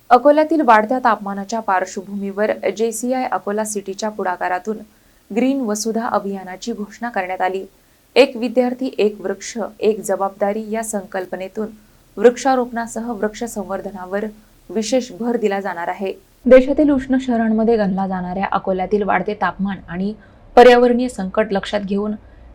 अकोल्यातील वाढत्या तापमानाच्या पार्श्वभूमीवर JCI अकोला सिटीच्या पुढाकारातून ग्रीन वसुधा अभियानाची घोषणा करण्यात आली। एक विद्यार्थी एक वृक्ष एक जबाबदारी या संकल्पनेतून वृक्षारोपणासह वृक्ष संवर्धनावर विशेष भर दिला जाणार आहे। देशातील उष्ण शहरांमध्ये गणला जाणाऱ्या अकोल्यातील वाढते तापमान आणि पर्यावरणीय संकट लक्षात घेऊन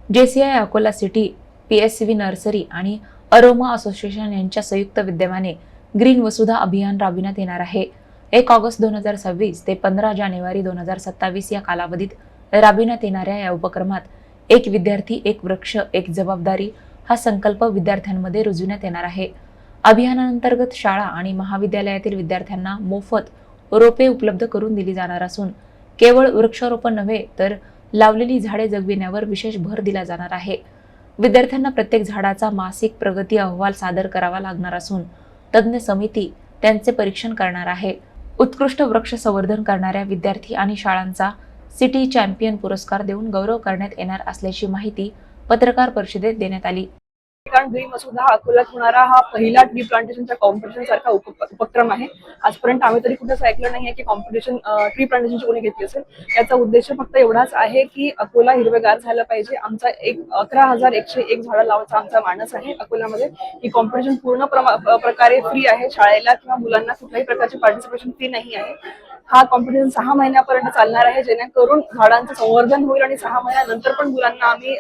JCI Akola city, PSV nursery आणि अरोमा असोसिएशन यांच्या संयुक्त विद्यमाने ग्रीन वसुधा अभियान राबविण्यात येणार आहे। 1 ऑगस्ट 2026 ते 15 जानेवारी 2027 या कालावधीत राबविण्यात येणाऱ्या या उपक्रमात एक विद्यार्थी एक वृक्ष एक जबाबदारी हा संकल्प विद्यार्थ्यांमध्ये रुजवण्यात येणार आहे। अभियानांतर्गत शाळा आणि महाविद्यालयातील विद्यार्थ्यांना मोफत रोपे उपलब्ध करून दिली जाणार असून केवळ वृक्षारोपण नव्हे तर लावलेली झाडे जगविण्यावर विशेष भर दिला जाणार आहे। विद्यार्थ्यांना प्रत्येक झाडाचा मासिक प्रगती अहवाल सादर करावा लागणार असून तज्ञ समिती त्यांचे परीक्षण करणार आहे। उत्कृष्ट वृक्ष संवर्धन करणाऱ्या विद्यार्थी आणि शाळांचा सिटी चॅम्पियन पुरस्कार देऊन गौरव करण्यात येणार असल्याची माहिती पत्रकार परिषदेत देण्यात आली। कारण ग्रीन वसुधा अकोल्यात होणारा हा पहिला ट्री प्लांटेशनच्या कॉम्पिटिशन सारखा उपक्रम आहे। आजपर्यंत आम्ही तरी कुठेच ऐकलं नाहीये की कॉम्पिटिशन ट्री प्लांटेशनची कोणी घेतली असेल। याचा उद्देश फक्त एवढाच आहे की अकोला हिरवेगार झालं पाहिजे। आमचा 11,101 झाडं लावायचा आमचा मानस आहे अकोल्यामध्ये। ही कॉम्पिटिशन पूर्ण प्रकारे फ्री आहे। शाळेला किंवा मुलांना कुठल्याही प्रकारची पार्टिसिपेशन फी नाही आहे। हा कॉम्पिटिशन 6 महिन्यापर्यंत चालणार आहे, जेणेकरून झाडांचं संवर्धन होईल आणि 6 महिन्यानंतर पण मुलांना आम्ही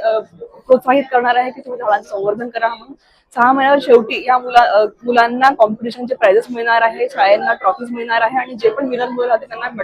प्रोत्साहित करणार आहे की तुम्ही झाडांचं संवर्धन करा म्हणून। 6 महिन्यावर शेवटी या मुलांना कॉम्पिटिशनचे प्राइजेस मिळणार आहे, शाळेला ट्रॉफीज मिळणार आहे आणि जे पण विनर होईल त्यांना मेडल